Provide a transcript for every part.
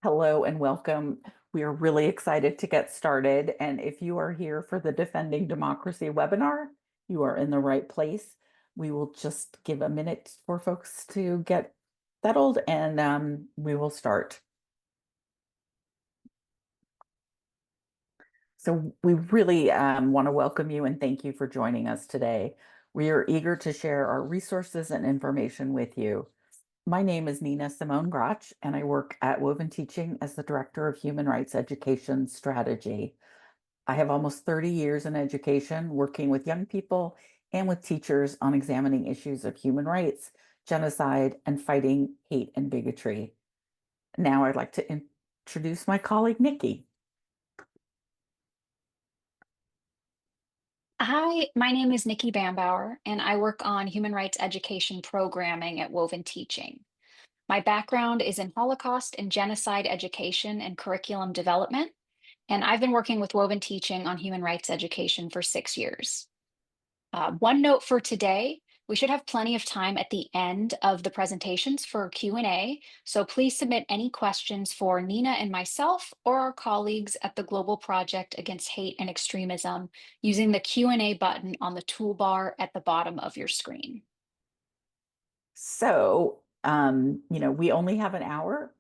Hello and welcome. We are really excited to get started. And if you are here for the Defending Democracy webinar, you are in the right place. We will just give a minute for folks to get settled and we will start. So we really want to welcome you and thank you for joining us today. We are eager to share our resources and information with you. My name is Nina Simone Grach, and I work at Woven Teaching as the Director of Human Rights Education Strategy. I have almost 30 years in education, working with young people and with teachers on examining issues of human rights, genocide, and fighting hate and bigotry. Now I'd like to introduce my colleague, Nikki. Hi, my name is Nikki Bambauer, and I work on human rights education programming at Woven Teaching. My background is in Holocaust and genocide education and curriculum development, and I've been working with Woven Teaching on human rights education for 6 years. One note for today, we should have plenty of time at the end of the presentations for Q&A, so please submit any questions for Nina and myself or our colleagues at the Global Project Against Hate and Extremism using the Q&A button on the toolbar at the bottom of your screen. So, we only have an hour.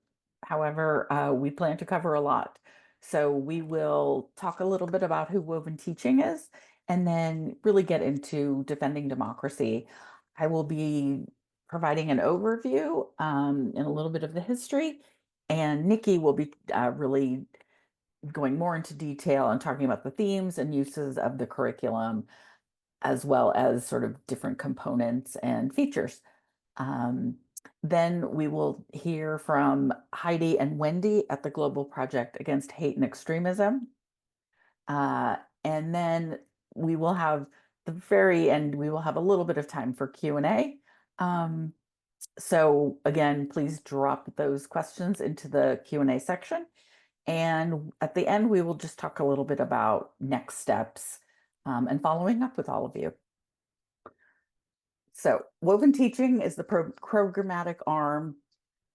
However, we plan to cover a lot. So we will talk a little bit about who Woven Teaching is and then really get into defending democracy. I will be providing an overview and a little bit of the history, and Nikki will be really going more into detail and talking about the themes and uses of the curriculum, as well as sort of different components and features. Um, then we will hear from Heidi and Wendy at the Global Project Against Hate and Extremism. And then we will have the very end, we will have a little bit of time for Q&A. So again, please drop those questions into the Q&A section. And at the end, we will just talk a little bit about next steps and following up with all of you. So Woven Teaching is the programmatic arm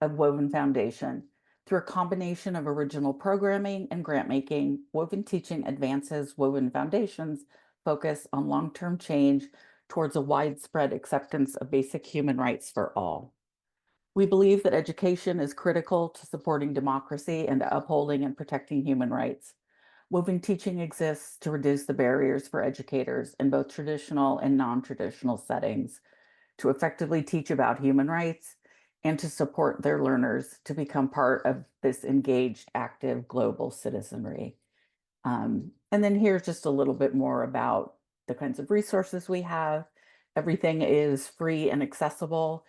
of Woven Foundation. Through a combination of original programming and grant making, Woven Teaching advances Woven Foundation's focus on long-term change towards a widespread acceptance of basic human rights for all. We believe that education is critical to supporting democracy and to upholding and protecting human rights. Woven Teaching exists to reduce the barriers for educators in both traditional and non-traditional settings, to effectively teach about human rights, and to support their learners to become part of this engaged, active global citizenry. And then here's just a little bit more about the kinds of resources we have. Everything is free and accessible.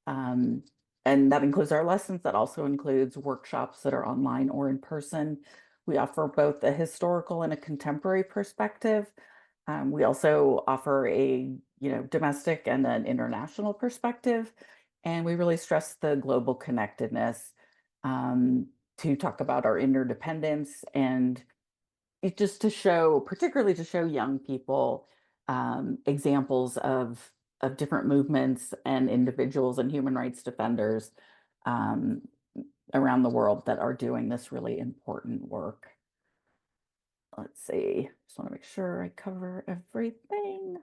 Um, and that includes our lessons. That also includes workshops that are online or in person. We offer both a historical and a contemporary perspective. We also offer a domestic and an international perspective, and we really stress the global connectedness to talk about our interdependence and just to show, particularly to show young people examples of different movements and individuals and human rights defenders um, around the world that are doing this really important work. Let's see, just want to make sure I cover everything.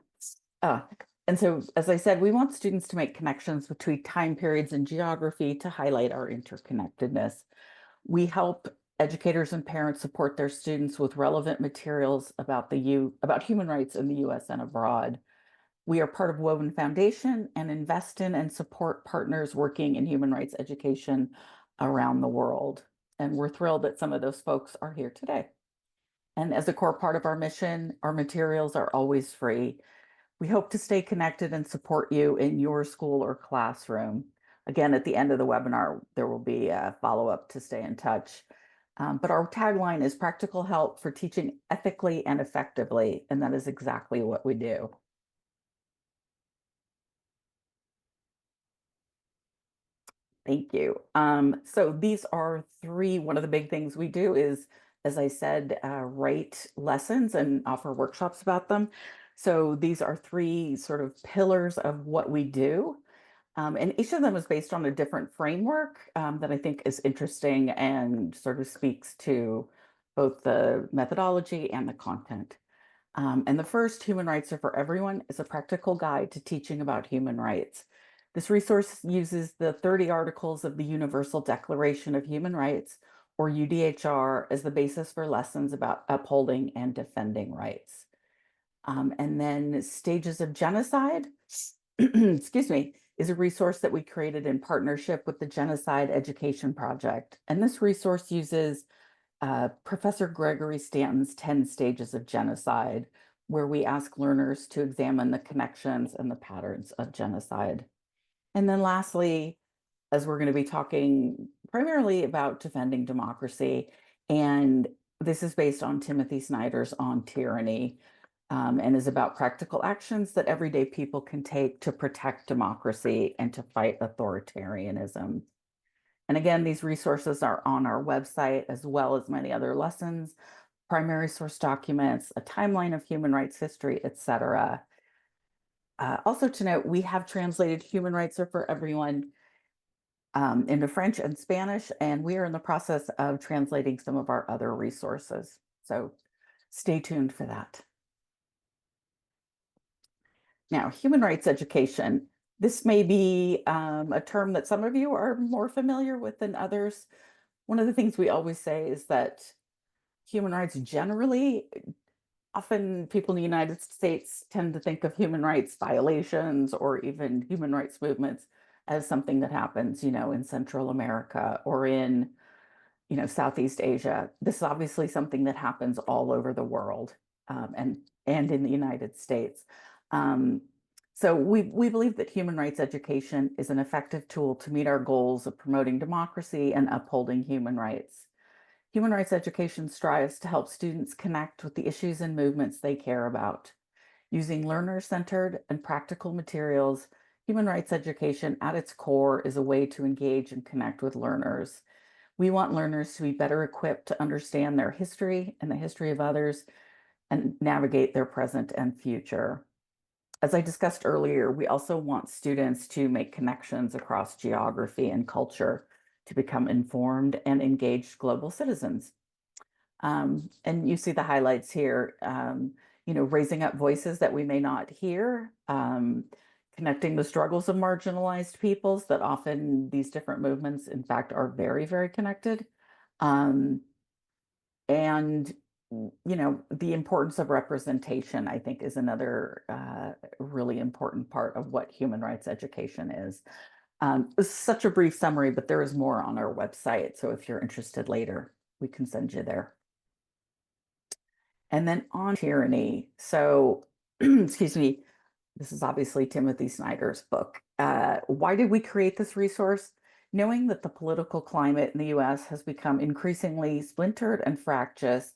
Uh, and so, as I said, we want students to make connections between time periods and geography to highlight our interconnectedness. We help educators and parents support their students with relevant materials about about human rights in the US and abroad. We are part of Woven Foundation and invest in and support partners working in human rights education around the world. And we're thrilled that some of those folks are here today. And as a core part of our mission, our materials are always free. We hope to stay connected and support you in your school or classroom. Again, at the end of the webinar, there will be a follow-up to stay in touch. But our tagline is practical help for teaching ethically and effectively, and that is exactly what we do. Thank you. So these are one of the big things we do is, as I said, write lessons and offer workshops about them. So these are three sort of pillars of what we do. And each of them is based on a different framework that I think is interesting and sort of speaks to both the methodology and the content. And the first, Human Rights Are for Everyone, is a practical guide to teaching about human rights. This resource uses the 30 articles of the Universal Declaration of Human Rights, or UDHR, as the basis for lessons about upholding and defending rights. And then Stages of Genocide, excuse me, is a resource that we created in partnership with the Genocide Education Project. And this resource uses Professor Gregory Stanton's 10 Stages of Genocide, where we ask learners to examine the connections and the patterns of genocide. And then lastly, as we're going to be talking primarily about defending democracy, and this is based on Timothy Snyder's On Tyranny, and is about practical actions that everyday people can take to protect democracy and to fight authoritarianism. And again, these resources are on our website, as well as many other lessons, primary source documents, a timeline of human rights history, etc. Also to note, we have translated Human Rights Are for Everyone into French and Spanish, and we are in the process of translating some of our other resources. So stay tuned for that. Now, human rights education. This may be a term that some of you are more familiar with than others. One of the things we always say is that human rights generally, often people in the United States tend to think of human rights violations or even human rights movements as something that happens, in Central America or in, Southeast Asia. This is obviously something that happens all over the world, and in the United States. Um, so we believe that human rights education is an effective tool to meet our goals of promoting democracy and upholding human rights. Human rights education strives to help students connect with the issues and movements they care about. Using learner-centered and practical materials, human rights education at its core is a way to engage and connect with learners. We want learners to be better equipped to understand their history and the history of others and navigate their present and future. As I discussed earlier, we also want students to make connections across geography and culture to become informed and engaged global citizens. And you see the highlights here, raising up voices that we may not hear, connecting the struggles of marginalized peoples, that often these different movements, in fact, are very, very connected. Um, and the importance of representation, I think, is another really important part of what human rights education is. It's such a brief summary, but there is more on our website. So if you're interested later, we can send you there. And then on tyranny. So, excuse me, this is obviously Timothy Snyder's book. Why did we create this resource? Knowing that the political climate in the US has become increasingly splintered and fractious,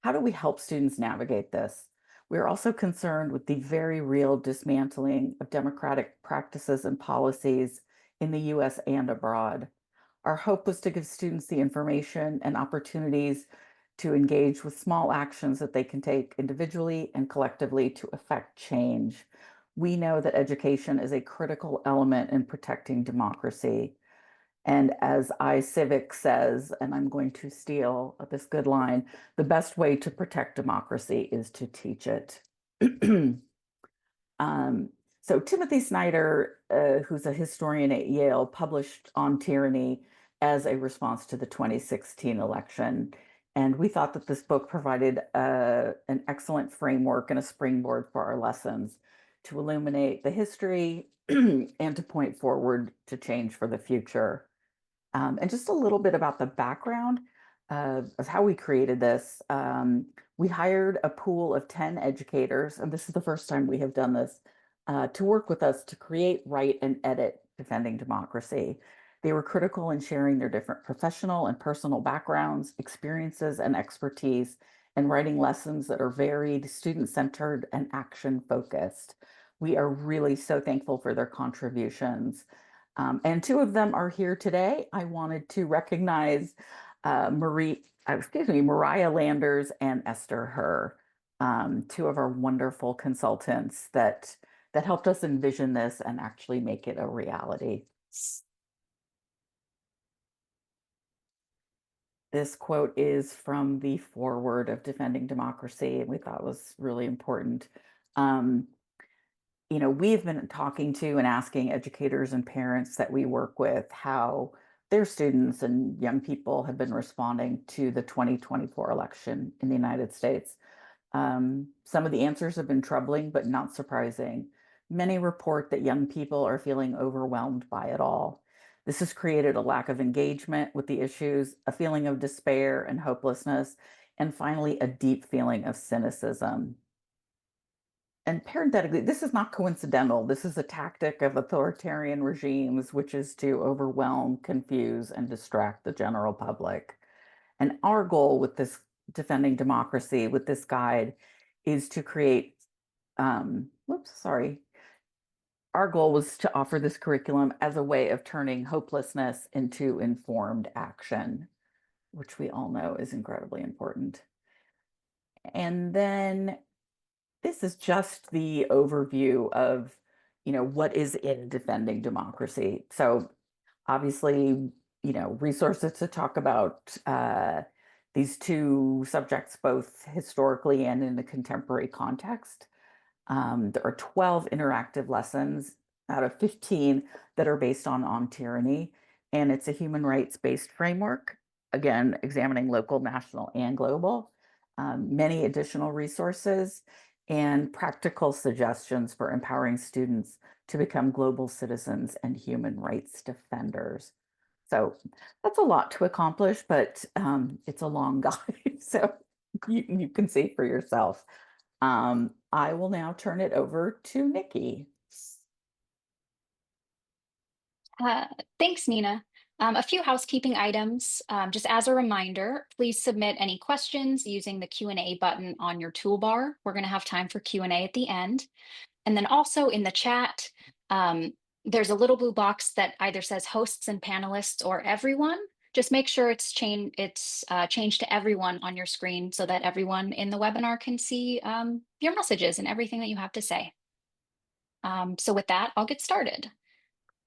how do we help students navigate this? We're also concerned with the very real dismantling of democratic practices and policies in the US and abroad. Our hope was to give students the information and opportunities to engage with small actions that they can take individually and collectively to affect change. We know that education is a critical element in protecting democracy. And as iCivic says, and I'm going to steal this good line, the best way to protect democracy is to teach it. Um, so Timothy Snyder, who's a historian at Yale, published On Tyranny as a response to the 2016 election. And we thought that this book provided an excellent framework and a springboard for our lessons to illuminate the history and to point forward to change for the future. And just a little bit about the background of how we created this. We hired a pool of 10 educators, and this is the first time we have done this, to work with us to create, write, and edit Defending Democracy. They were critical in sharing their different professional and personal backgrounds, experiences, and expertise, and writing lessons that are varied, student-centered, and action-focused. We are really so thankful for their contributions. And two of them are here today. I wanted to recognize Mariah Landers and Esther Herr, two of our wonderful consultants that that helped us envision this and actually make it a reality. This quote is from the foreword of Defending Democracy, and we thought was really important. Um, we've been talking to and asking educators and parents that we work with how their students and young people have been responding to the 2024 election in the United States. Some of the answers have been troubling, but not surprising. Many report that young people are feeling overwhelmed by it all. This has created a lack of engagement with the issues, a feeling of despair and hopelessness, and finally, a deep feeling of cynicism. And parenthetically, this is not coincidental. This is a tactic of authoritarian regimes, which is to overwhelm, confuse, and distract the general public. And our goal with this Defending Democracy, with this guide, is to create, whoops, sorry. Our goal was to offer this curriculum as a way of turning hopelessness into informed action, which we all know is incredibly important. And then this is just the overview of, what is in Defending Democracy. So obviously, resources to talk about these two subjects, both historically and in the contemporary context. There are 12 interactive lessons out of 15 that are based on tyranny, and it's a human rights-based framework, again, examining local, national, and global. Many additional resources and practical suggestions for empowering students to become global citizens and human rights defenders. So that's a lot to accomplish, but it's a long guide, so you can see for yourself. I will now turn it over to Nikki. Uh, Thanks, Nina. A few housekeeping items. Just as a reminder, please submit any questions using the Q&A button on your toolbar. We're going to have time for Q&A at the end. And then also in the chat, there's a little blue box that either says hosts and panelists or everyone. Just make sure it's changed to everyone on your screen so that everyone in the webinar can see your messages and everything that you have to say. So with that, I'll get started.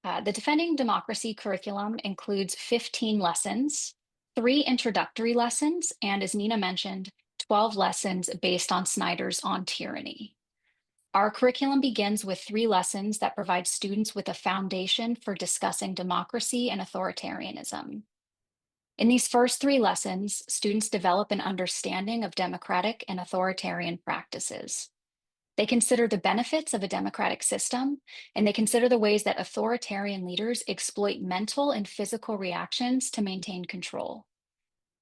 The Defending Democracy curriculum includes 15 lessons, 3 introductory lessons, and as Nina mentioned, 12 lessons based on Snyder's On Tyranny. Our curriculum begins with 3 lessons that provide students with a foundation for discussing democracy and authoritarianism. In these first 3 lessons, students develop an understanding of democratic and authoritarian practices. They consider the benefits of a democratic system, and they consider the ways that authoritarian leaders exploit mental and physical reactions to maintain control.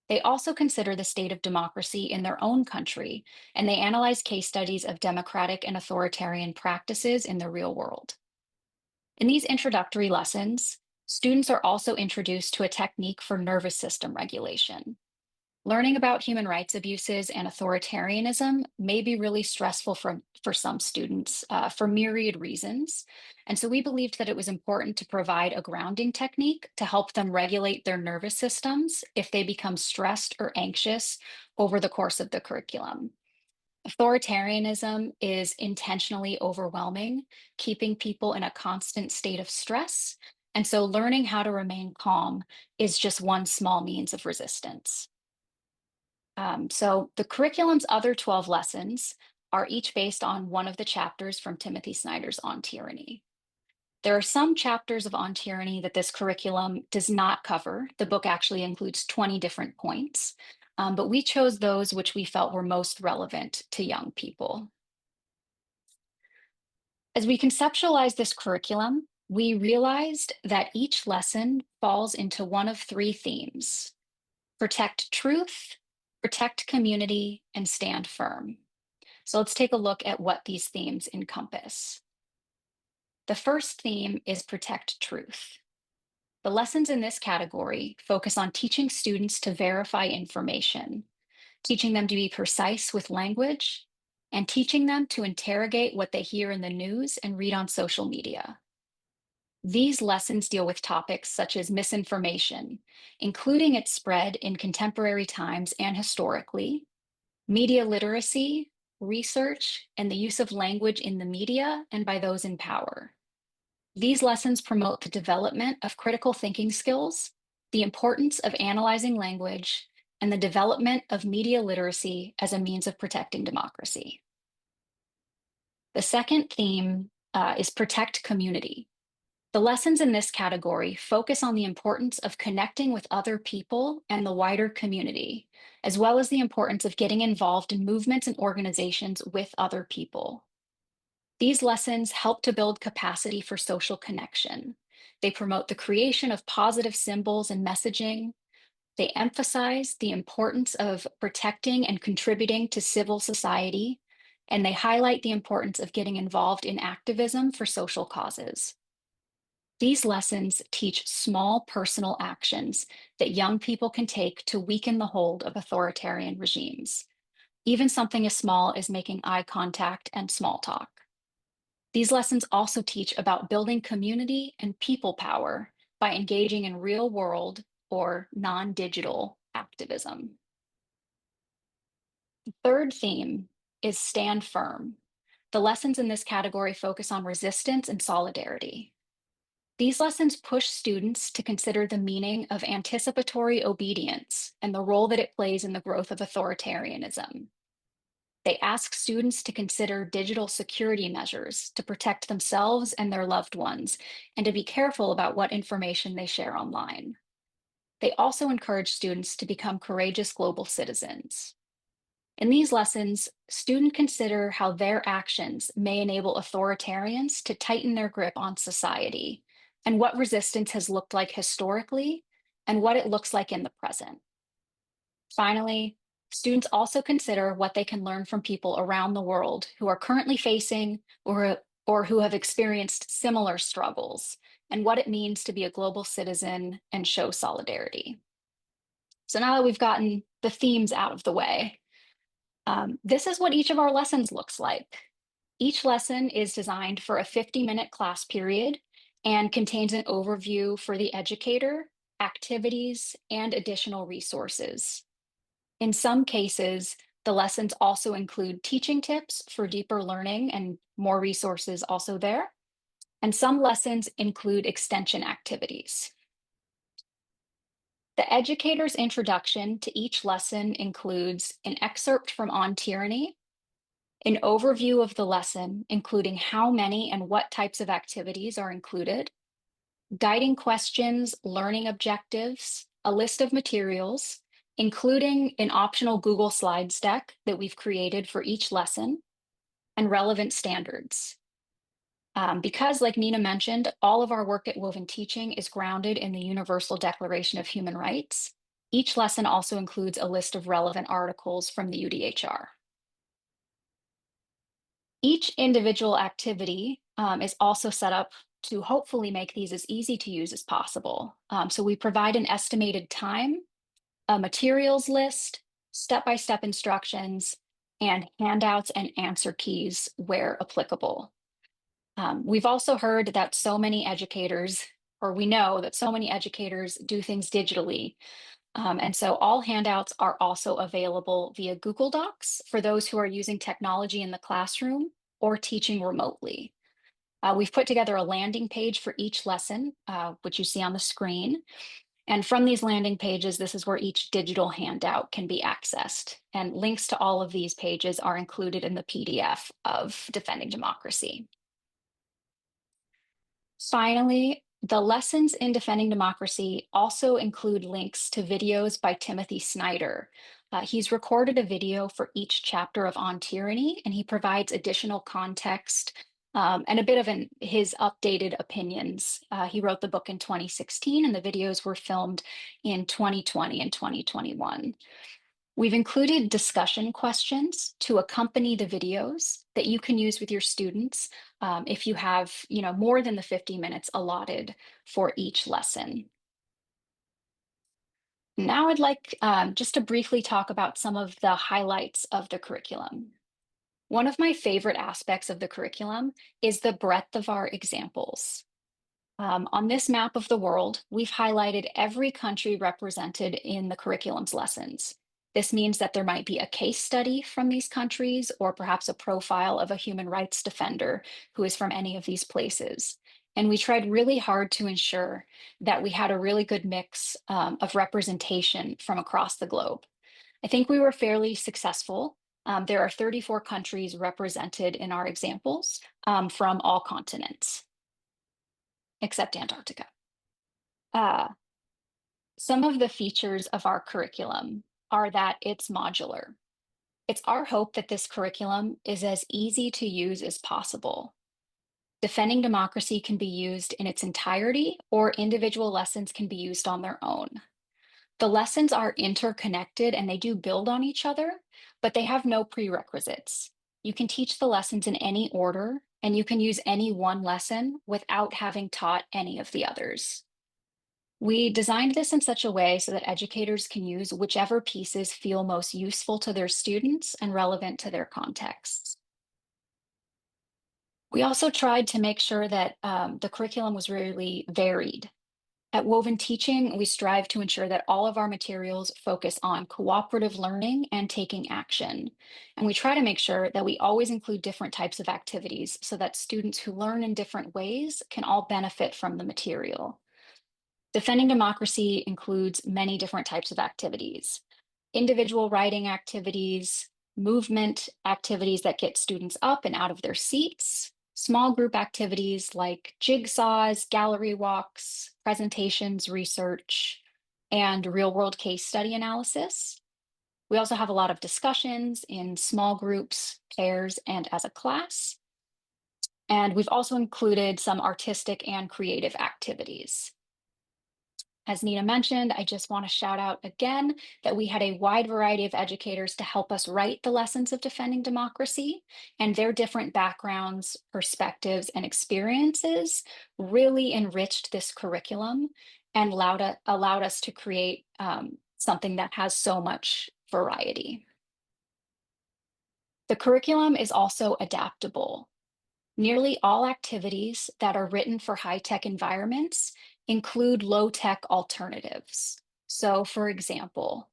They also consider the state of democracy in their own country, and they analyze case studies of democratic and authoritarian practices in the real world. In these introductory lessons, students are also introduced to a technique for nervous system regulation. Learning about human rights abuses and authoritarianism may be really stressful for some students for myriad reasons. And so we believed that it was important to provide a grounding technique to help them regulate their nervous systems if they become stressed or anxious over the course of the curriculum. Authoritarianism is intentionally overwhelming, keeping people in a constant state of stress. And so learning how to remain calm is just one small means of resistance. So the curriculum's other 12 lessons are each based on one of the chapters from Timothy Snyder's On Tyranny. There are some chapters of On Tyranny that this curriculum does not cover. The book actually includes 20 different points, but we chose those which we felt were most relevant to young people. As we conceptualized this curriculum, we realized that each lesson falls into one of 3 themes: protect truth, protect community, and stand firm. So let's take a look at what these themes encompass. The first theme is protect truth. The lessons in this category focus on teaching students to verify information, teaching them to be precise with language, and teaching them to interrogate what they hear in the news and read on social media. These lessons deal with topics such as misinformation, including its spread in contemporary times and historically, media literacy, research, and the use of language in the media and by those in power. These lessons promote the development of critical thinking skills, the importance of analyzing language, and the development of media literacy as a means of protecting democracy. The second theme is protect community. The lessons in this category focus on the importance of connecting with other people and the wider community, as well as the importance of getting involved in movements and organizations with other people. These lessons help to build capacity for social connection. They promote the creation of positive symbols and messaging. They emphasize the importance of protecting and contributing to civil society, and they highlight the importance of getting involved in activism for social causes. These lessons teach small personal actions that young people can take to weaken the hold of authoritarian regimes, even something as small as making eye contact and small talk. These lessons also teach about building community and people power by engaging in real world or non-digital activism. The third theme is stand firm. The lessons in this category focus on resistance and solidarity. These lessons push students to consider the meaning of anticipatory obedience and the role that it plays in the growth of authoritarianism. They ask students to consider digital security measures to protect themselves and their loved ones, and to be careful about what information they share online. They also encourage students to become courageous global citizens. In these lessons, students consider how their actions may enable authoritarians to tighten their grip on society, and what resistance has looked like historically, and what it looks like in the present. Finally, students also consider what they can learn from people around the world who are currently facing or who have experienced similar struggles, and what it means to be a global citizen and show solidarity. So now that we've gotten the themes out of the way, this is what each of our lessons looks like. Each lesson is designed for a 50-minute class period and contains an overview for the educator, activities, and additional resources. In some cases, the lessons also include teaching tips for deeper learning and more resources also there. And some lessons include extension activities. The educator's introduction to each lesson includes an excerpt from On Tyranny, an overview of the lesson, including how many and what types of activities are included, guiding questions, learning objectives, a list of materials, including an optional Google Slides deck that we've created for each lesson, and relevant standards. Because, like Nina mentioned, all of our work at Woven Teaching is grounded in the Universal Declaration of Human Rights, each lesson also includes a list of relevant articles from the UDHR. Each individual activity is also set up to hopefully make these as easy to use as possible. So we provide an estimated time, a materials list, step-by-step instructions, and handouts and answer keys where applicable. We've also heard that so many educators, or we know that so many educators do things digitally. And so all handouts are also available via Google Docs for those who are using technology in the classroom or teaching remotely. We've put together a landing page for each lesson, which you see on the screen. And from these landing pages, this is where each digital handout can be accessed. And links to all of these pages are included in the PDF of Defending Democracy. Finally, the lessons in Defending Democracy also include links to videos by Timothy Snyder. He's recorded a video for each chapter of On Tyranny, and he provides additional context and a bit of his updated opinions. He wrote the book in 2016, and the videos were filmed in 2020 and 2021. We've included discussion questions to accompany the videos that you can use with your students if you have, more than the 50 minutes allotted for each lesson. Now I'd like just to briefly talk about some of the highlights of the curriculum. One of my favorite aspects of the curriculum is the breadth of our examples. On this map of the world, we've highlighted every country represented in the curriculum's lessons. This means that there might be a case study from these countries or perhaps a profile of a human rights defender who is from any of these places. And we tried really hard to ensure that we had a really good mix of representation from across the globe. I think we were fairly successful. There are 34 countries represented in our examples from all continents, except Antarctica. Uh, some of the features of our curriculum are that it's modular. It's our hope that this curriculum is as easy to use as possible. Defending democracy can be used in its entirety, or individual lessons can be used on their own. The lessons are interconnected and they do build on each other, but they have no prerequisites. You can teach the lessons in any order, and you can use any one lesson without having taught any of the others. We designed this in such a way so that educators can use whichever pieces feel most useful to their students and relevant to their contexts. We also tried to make sure that the curriculum was really varied. At Woven Teaching, we strive to ensure that all of our materials focus on cooperative learning and taking action. And we try to make sure that we always include different types of activities so that students who learn in different ways can all benefit from the material. Defending democracy includes many different types of activities: individual writing activities, movement activities that get students up and out of their seats, small group activities like jigsaws, gallery walks, presentations, research, and real world case study analysis. We also have a lot of discussions in small groups, pairs, and as a class. And we've also included some artistic and creative activities. As Nina mentioned, I just want to shout out again that we had a wide variety of educators to help us write the lessons of defending democracy, and their different backgrounds, perspectives, and experiences really enriched this curriculum and allowed us to create something that has so much variety. The curriculum is also adaptable. Nearly all activities that are written for high-tech environments include low-tech alternatives. So, for example,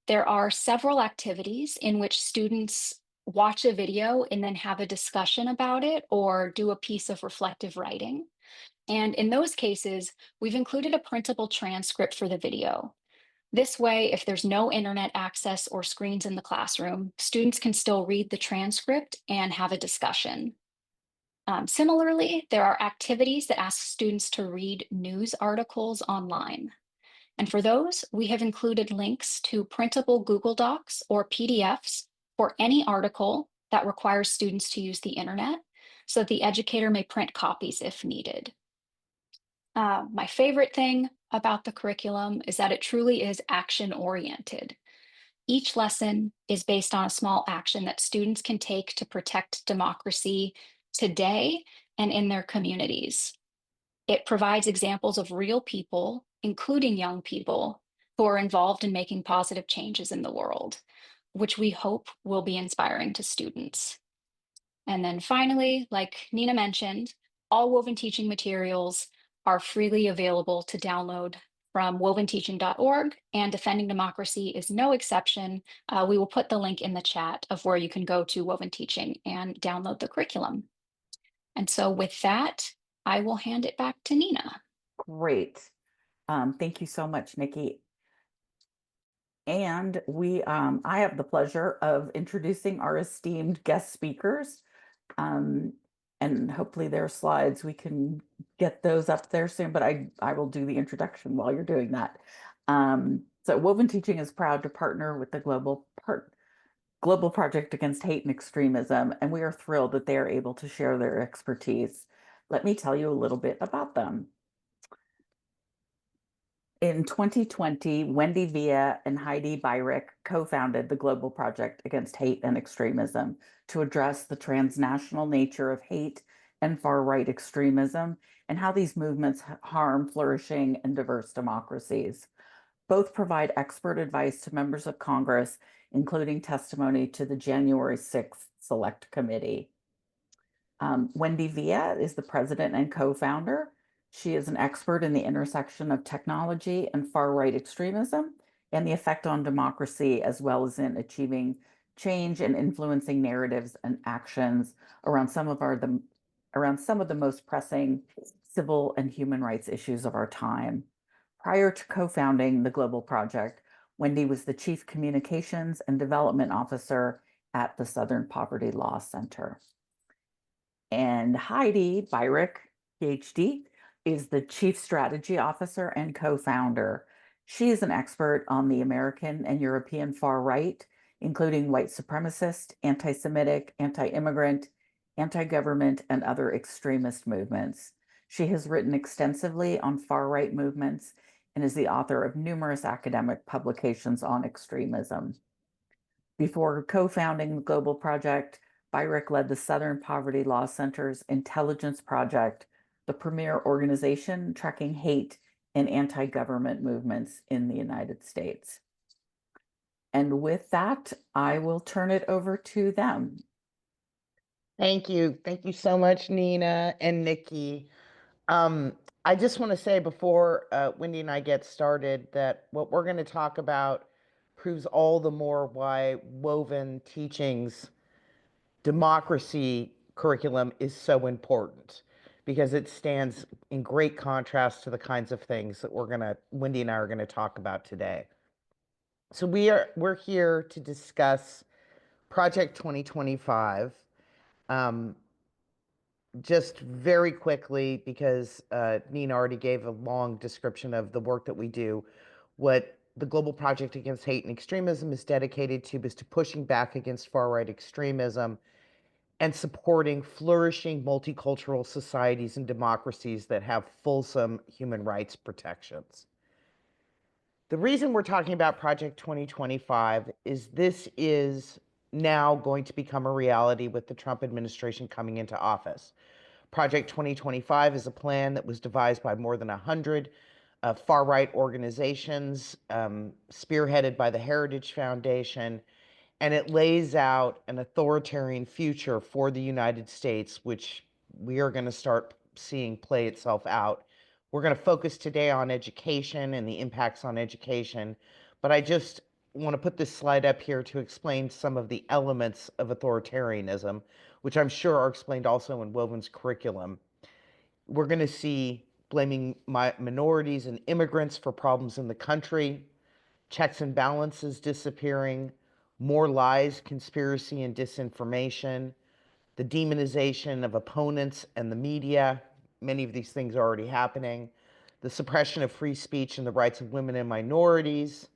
there are several activities in which students watch a video and then have a discussion about it or do a piece of reflective writing. And in those cases, we've included a printable transcript for the video. This way, if there's no internet access or screens in the classroom, students can still read the transcript and have a discussion. Similarly, there are activities that ask students to read news articles online. And for those, we have included links to printable Google Docs or PDFs for any article that requires students to use the internet, so that the educator may print copies if needed. My favorite thing about the curriculum is that it truly is action-oriented. Each lesson is based on a small action that students can take to protect democracy today and in their communities. It provides examples of real people, including young people, who are involved in making positive changes in the world, which we hope will be inspiring to students. And then finally, like Nina mentioned, all Woven Teaching materials are freely available to download from woventeaching.org, and Defending Democracy is no exception. We will put the link in the chat of where you can go to Woven Teaching and download the curriculum. And so with that, I will hand it back to Nina. Great. Thank you so much, Nikki. And I have the pleasure of introducing our esteemed guest speakers. And hopefully their slides, we can get those up there soon, but I will do the introduction while you're doing that. So Woven Teaching is proud to partner with the Global Project Against Hate and Extremism, and we are thrilled that they are able to share their expertise. Let me tell you a little bit about them. In 2020, Wendy Via and Heidi Byrick co-founded the Global Project Against Hate and Extremism to address the transnational nature of hate and far-right extremism and how these movements harm flourishing and diverse democracies. Both provide expert advice to members of Congress, including testimony to the January 6th Select Committee. Wendy Via is the president and co-founder. She is an expert in the intersection of technology and far-right extremism, and the effect on democracy, as well as in achieving change and influencing narratives and actions around around some of the most pressing civil and human rights issues of our time. Prior to co-founding the Global Project, Wendy was the Chief Communications and Development Officer at the Southern Poverty Law Center. And Heidi Byrick, PhD, is the Chief Strategy Officer and co-founder. She is an expert on the American and European far right, including white supremacist, anti-Semitic, anti-immigrant, anti-government, and other extremist movements. She has written extensively on far right movements and is the author of numerous academic publications on extremism. Before co-founding the Global Project, Byrick led the Southern Poverty Law Center's Intelligence Project, the premier organization tracking hate and anti-government movements in the United States. And with that, I will turn it over to them. Thank you. Thank you so much, Nina and Nikki. I just want to say before Wendy and I get started that what we're going to talk about proves all the more why Woven Teaching's democracy curriculum is so important, because it stands in great contrast to the kinds of things that Wendy and I are going to talk about today. So we're here to discuss Project 2025. Just very quickly, because Nina already gave a long description of the work that we do, what the Global Project Against Hate and Extremism is dedicated to is to pushing back against far-right extremism and supporting flourishing multicultural societies and democracies that have fulsome human rights protections. The reason we're talking about Project 2025 is this is now going to become a reality with the Trump administration coming into office. Project 2025 is a plan that was devised by more than 100 far-right organizations, spearheaded by the Heritage Foundation, and it lays out an authoritarian future for the United States, which we are going to start seeing play itself out. We're going to focus today on education and the impacts on education, but I just want to put this slide up here to explain some of the elements of authoritarianism, which I'm sure are explained also in Woven's curriculum. We're going to see blaming minorities and immigrants for problems in the country, checks and balances disappearing, more lies, conspiracy, and disinformation, the demonization of opponents and the media. Many of these things are already happening. The suppression of free speech and the rights of women and minorities,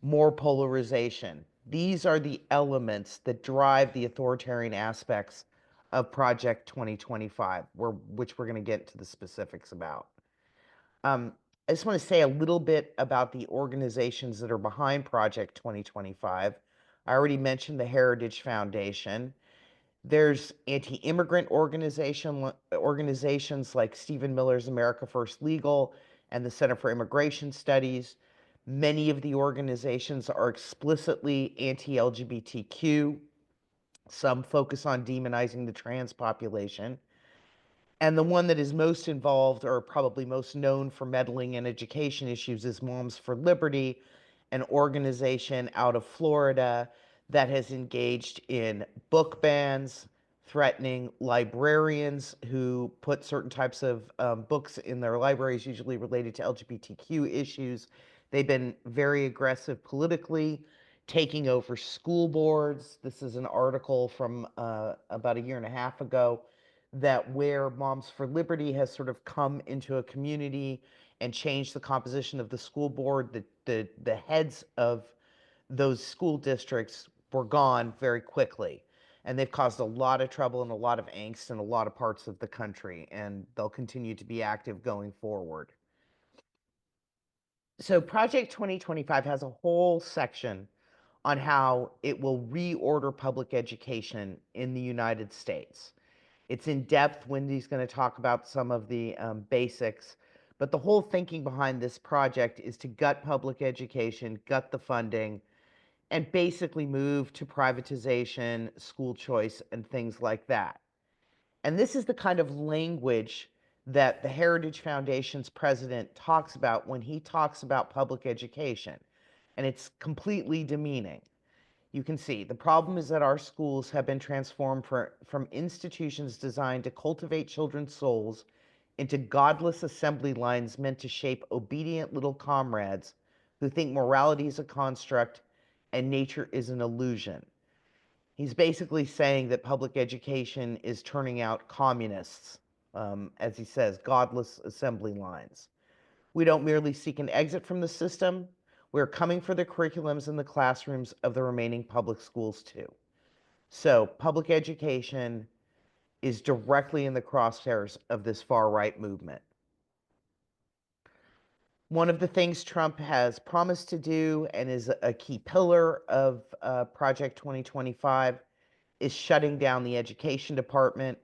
more polarization. These are the elements that drive the authoritarian aspects of Project 2025, which we're going to get into the specifics about. I just want to say a little bit about the organizations that are behind Project 2025. I already mentioned the Heritage Foundation. There's anti-immigrant organizations like Stephen Miller's America First Legal and the Center for Immigration Studies. Many of the organizations are explicitly anti-LGBTQ. Some focus on demonizing the trans population. And the one that is most involved, or probably most known for meddling in education issues, is Moms for Liberty, an organization out of Florida that has engaged in book bans, threatening librarians who put certain types of books in their libraries, usually related to LGBTQ issues. They've been very aggressive politically, taking over school boards. This is an article from about a year and a half ago, that where Moms for Liberty has sort of come into a community and changed the composition of the school board, the heads of those school districts were gone very quickly. And they've caused a lot of trouble and a lot of angst in a lot of parts of the country, and they'll continue to be active going forward. So Project 2025 has a whole section on how it will reorder public education in the United States. It's in depth. Wendy's going to talk about some of the basics, but the whole thinking behind this project is to gut public education, gut the funding, and basically move to privatization, school choice, and things like that. And this is the kind of language that the Heritage Foundation's president talks about when he talks about public education. and it's completely demeaning. You can see the problem is that our schools have been transformed from institutions designed to cultivate children's souls into godless assembly lines meant to shape obedient little comrades who think morality is a construct and nature is an illusion. He's basically saying that public education is turning out communists, as he says, godless assembly lines. We don't merely seek an exit from the system, we're coming for the curriculums in the classrooms of the remaining public schools too. So, public education is directly in the crosshairs of this far right movement. One of the things Trump has promised to do and is a key pillar of Project 2025 is shutting down the education department.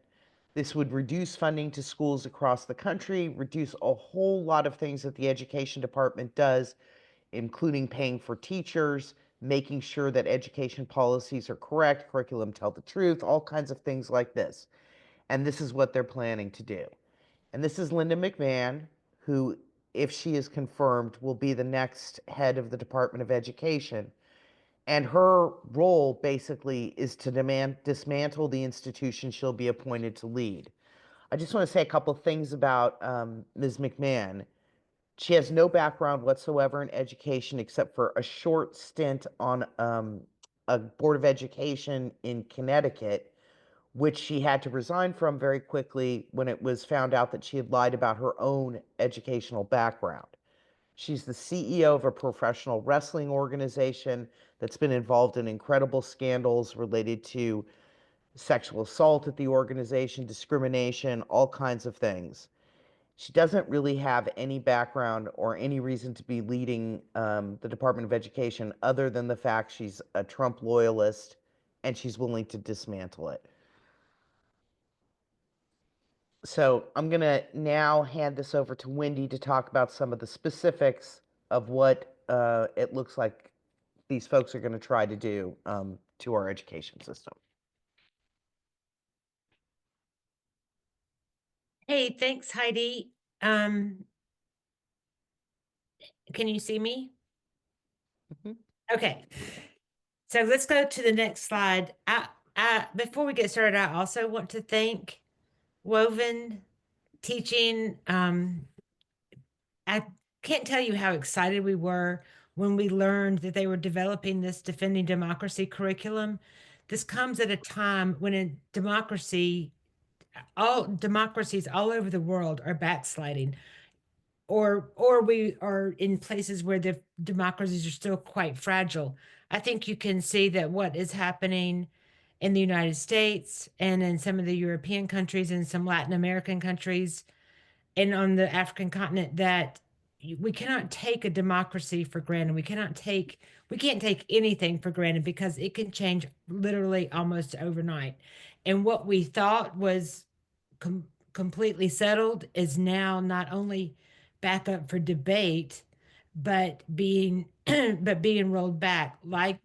This would reduce funding to schools across the country, reduce a whole lot of things that the education department does, including paying for teachers, making sure that education policies are correct, curriculum tell the truth, all kinds of things like this. And this is what they're planning to do. And this is Linda McMahon, who, if she is confirmed, will be the next head of the Department of Education. And her role basically is to dismantle the institution she'll be appointed to lead. I just want to say a couple of things about Ms. McMahon. She has no background whatsoever in education except for a short stint on a board of education in Connecticut, which she had to resign from very quickly when it was found out that she had lied about her own educational background. She's the CEO of a professional wrestling organization that's been involved in incredible scandals related to sexual assault at the organization, discrimination, all kinds of things. She doesn't really have any background or any reason to be leading the Department of Education other than the fact she's a Trump loyalist and she's willing to dismantle it. So I'm going to now hand this over to Wendy to talk about some of the specifics of what it looks like these folks are going to try to do to our education system. Hey, thanks, Heidi. Can you see me? Mhm. Okay. So let's go to the next slide. Before we get started, I also want to thank Woven Teaching. I can't tell you how excited we were when we learned that they were developing this Defending Democracy curriculum. This comes at a time when in democracy, all democracies all over the world are backsliding, or we are in places where the democracies are still quite fragile. I think you can see that what is happening in the United States and in some of the European countries and some Latin American countries and on the African continent, that we cannot take a democracy for granted. We can't take anything for granted because it can change literally almost overnight. And what we thought was completely settled is now not only back up for debate, but being but being rolled back, like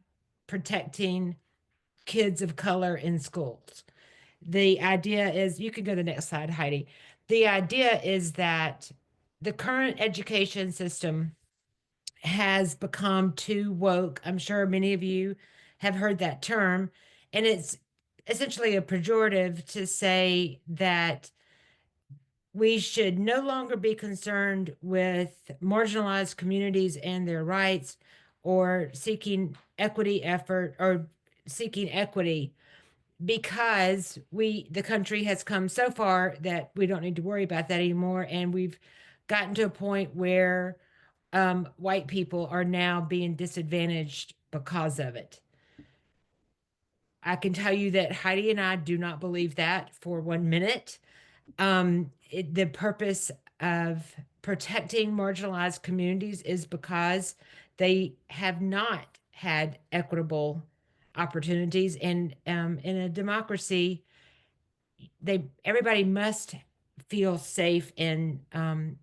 protecting kids of color in schools. The idea is, you can go to the next slide, Heidi. The idea is that the current education system has become too woke. I'm sure many of you have heard that term, and it's essentially a pejorative to say that we should no longer be concerned with marginalized communities and their rights, or seeking equity, because the country has come so far that we don't need to worry about that anymore. And we've gotten to a point where white people are now being disadvantaged because of it. I can tell you that Heidi and I do not believe that for 1 minute. The purpose of protecting marginalized communities is because they have not had equitable opportunities, and in a democracy, everybody must feel safe, and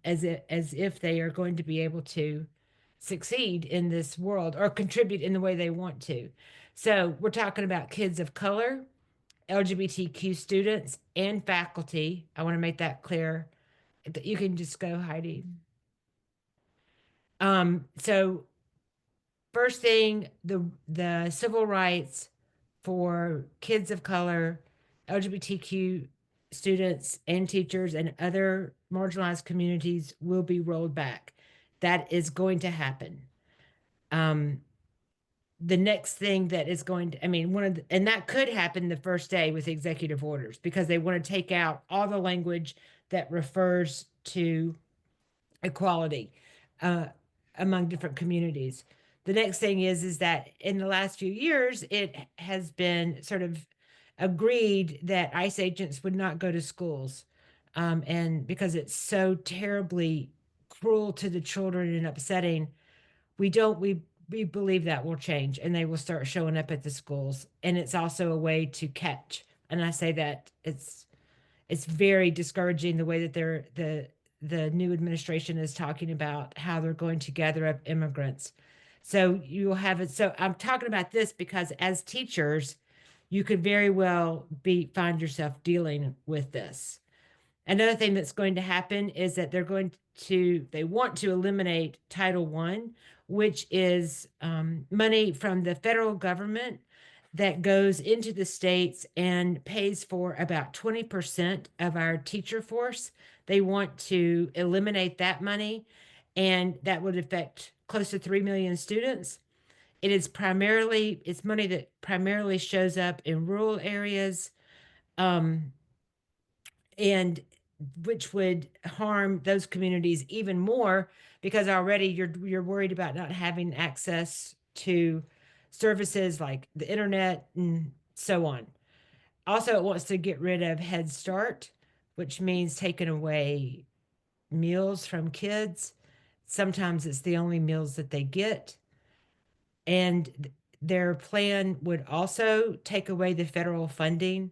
as if they are going to be able to succeed in this world or contribute in the way they want to. So we're talking about kids of color, LGBTQ students, and faculty. I want to make that clear. You can just go, Heidi. So first thing, the civil rights for kids of color, LGBTQ students and teachers and other marginalized communities will be rolled back. That is going to happen. The next thing that is going to, I mean, and that could happen the first day with executive orders because they want to take out all the language that refers to equality among different communities. The next thing is that in the last few years, it has been sort of agreed that ICE agents would not go to schools, and because it's so terribly cruel to the children and upsetting, we believe that will change and they will start showing up at the schools. And it's also a way to catch. And I say that it's very discouraging the way that the new administration is talking about how they're going to gather up immigrants. So you will have it. So I'm talking about this because as teachers, you could very well find yourself dealing with this. Another thing that's going to happen is that they want to eliminate Title I, which is money from the federal government that goes into the states and pays for about 20% of our teacher force. They want to eliminate that money, and that would affect close to 3 million students. It's money that primarily shows up in rural areas, and which would harm those communities even more because already you're worried about not having access to services like the internet and so on. Also, it wants to get rid of Head Start, which means taking away meals from kids. Sometimes it's the only meals that they get. And their plan would also take away the federal funding,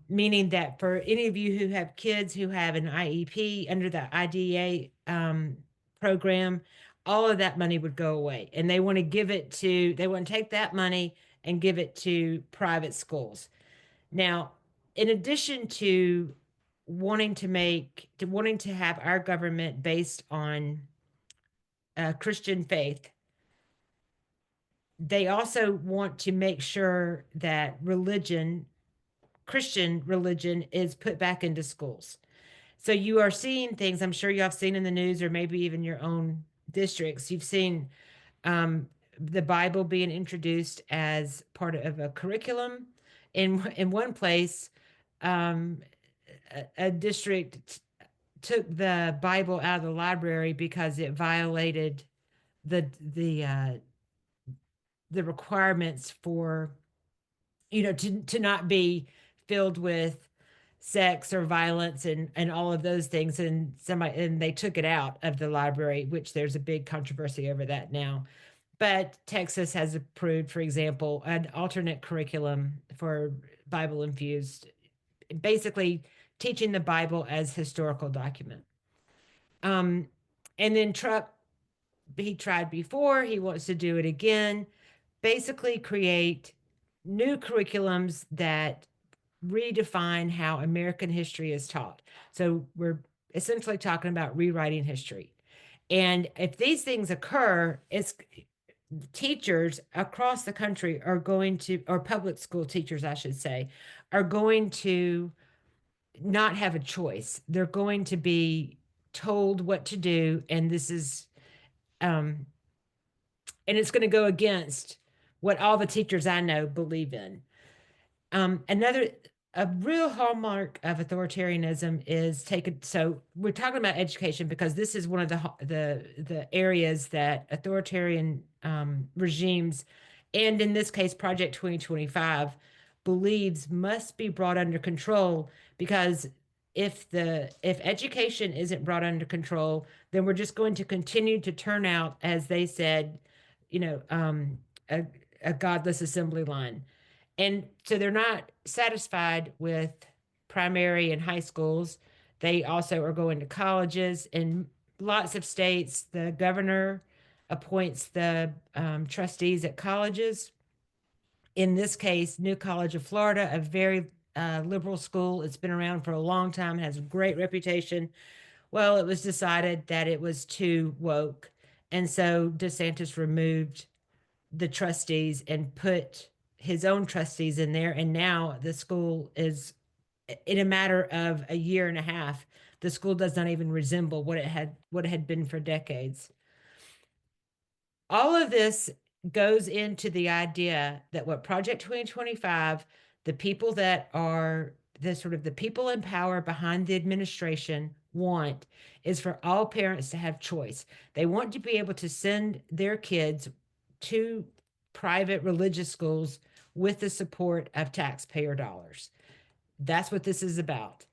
meaning that for any of you who have kids who have an IEP under the IDEA program, all of that money would go away. And they want to take that money and give it to private schools. Now, in addition to wanting to have our government based on Christian faith, they also want to make sure that Christian religion is put back into schools. So you are seeing things I'm sure you have seen in the news or maybe even your own districts. You've seen the Bible being introduced as part of a curriculum. In one place, a district took the Bible out of the library because it violated the requirements for to not be filled with sex or violence and all of those things, and they took it out of the library, which there's a big controversy over that now. But Texas has approved, for example, an alternate curriculum for Bible infused, basically teaching the Bible as historical document. And then Trump, he tried before, he wants to do it again, basically create new curriculums that redefine how American history is taught. So we're essentially talking about rewriting history. And if these things occur, it's teachers across the country are going to, or public school teachers, I should say, are going to not have a choice. They're going to be told what to do. And this is, and it's going to go against what all the teachers I know believe in. A real hallmark of authoritarianism is taken. So we're talking about education because this is one of the areas that authoritarian regimes, and in this case, Project 2025, believes must be brought under control. Because if education isn't brought under control, then we're just going to continue to turn out, as they said, a godless assembly line. And so they're not satisfied with primary and high schools. They also are going to colleges. In lots of states, the governor appoints the trustees at colleges. In this case, New College of Florida, a very liberal school. It's been around for a long time, has a great reputation. Well, it was decided that it was too woke And so DeSantis removed the trustees and put his own trustees in there. And now the school is, in a matter of a year and a half, the school does not even resemble what it had been for decades. All of this goes into the idea that what Project 2025, the people that are the sort of the people in power behind the administration want is for all parents to have choice. They want to be able to send their kids to private religious schools with the support of taxpayer dollars. That's what this is about.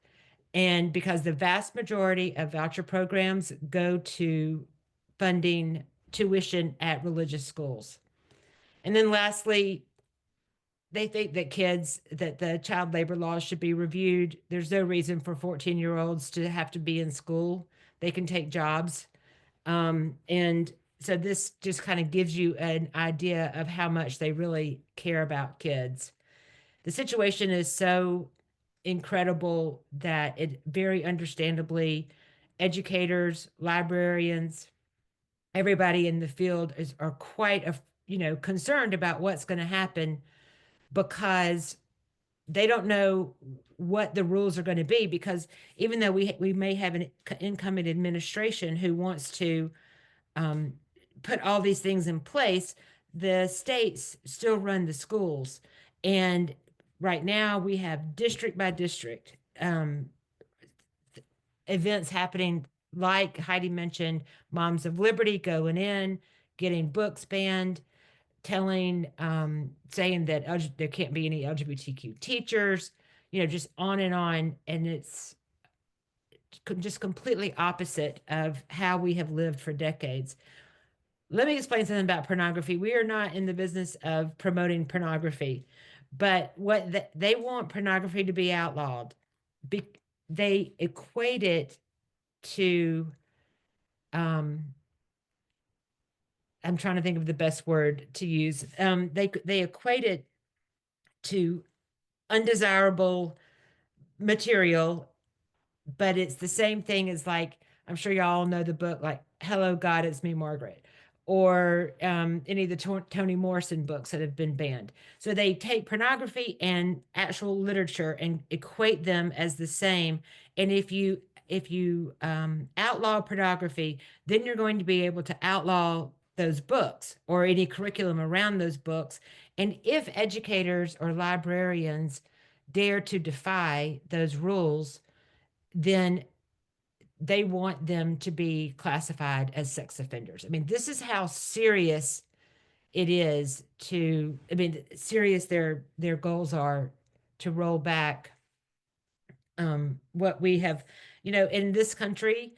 And because the vast majority of voucher programs go to funding tuition at religious schools. And then lastly, they think that the child labor laws should be reviewed. There's no reason for 14-year-olds to have to be in school. They can take jobs. And so this just kind of gives you an idea of how much they really care about kids. The situation is so incredible that it very understandably, educators, librarians, everybody in the field are quite concerned about what's going to happen, because they don't know what the rules are going to be, because even though we may have an incoming administration who wants to um, put all these things in place, the states still run the schools. And right now we have district by district events happening, like Heidi mentioned, Moms of Liberty going in, getting books banned, saying that there can't be any LGBTQ teachers, just on and on. And it's just completely opposite of how we have lived for decades. Let me explain something about pornography. We are not in the business of promoting pornography, but they want pornography to be outlawed. They equate it to, I'm trying to think of the best word to use. They equate it to undesirable material, but it's the same thing as, like, I'm sure y'all know the book, like Hello God, It's Me, Margaret, or any of the Toni Morrison books that have been banned. So they take pornography and actual literature and equate them as the same. And if you outlaw pornography, then you're going to be able to outlaw those books or any curriculum around those books. And if educators or librarians dare to defy those rules, then they want them to be classified as sex offenders. I mean, this is how serious it is serious their goals are to roll back what we have, in this country.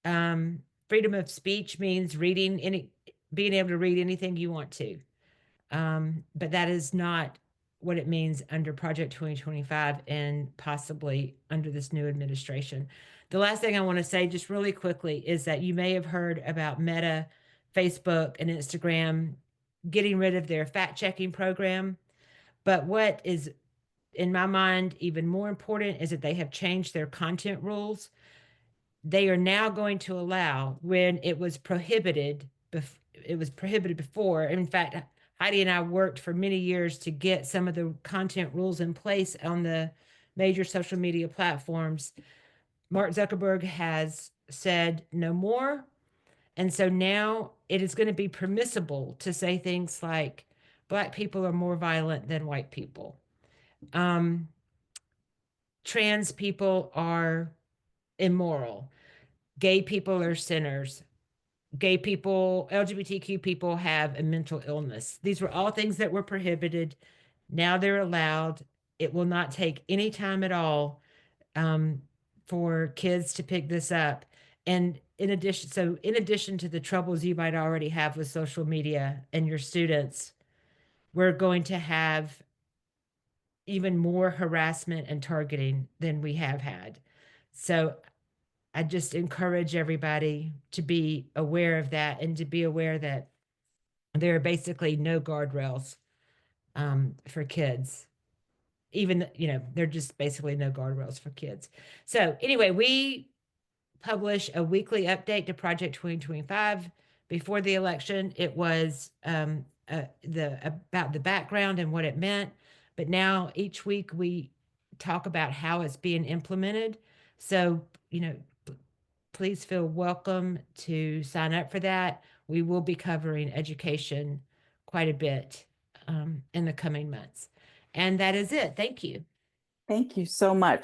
Freedom of speech means being able to read anything you want to. But that is not what it means under Project 2025 and possibly under this new administration. The last thing I want to say just really quickly is that you may have heard about Meta, Facebook, and Instagram getting rid of their fact checking program. But what is, in my mind, even more important is that they have changed their content rules. They are now going to allow, when it was prohibited before. In fact, Heidi and I worked for many years to get some of the content rules in place on the major social media platforms. Mark Zuckerberg has said no more. And so now it is going to be permissible to say things like Black people are more violent than white people. Trans people are immoral. Gay people are sinners. Gay people, LGBTQ people have a mental illness. These were all things that were prohibited. Now they're allowed. It will not take any time at all for kids to pick this up. And in addition to the troubles you might already have with social media and your students, we're going to have even more harassment and targeting than we have had. So I just encourage everybody to be aware of that and to be aware that there are basically no guardrails for kids. Even, they're just basically no guardrails for kids. So anyway, we publish a weekly update to Project 2025 Before the election, it was about the background and what it meant. But now each week we talk about how it's being implemented. So, please feel welcome to sign up for that. We will be covering education quite a bit in the coming months. And that is it. Thank you. Thank you so much.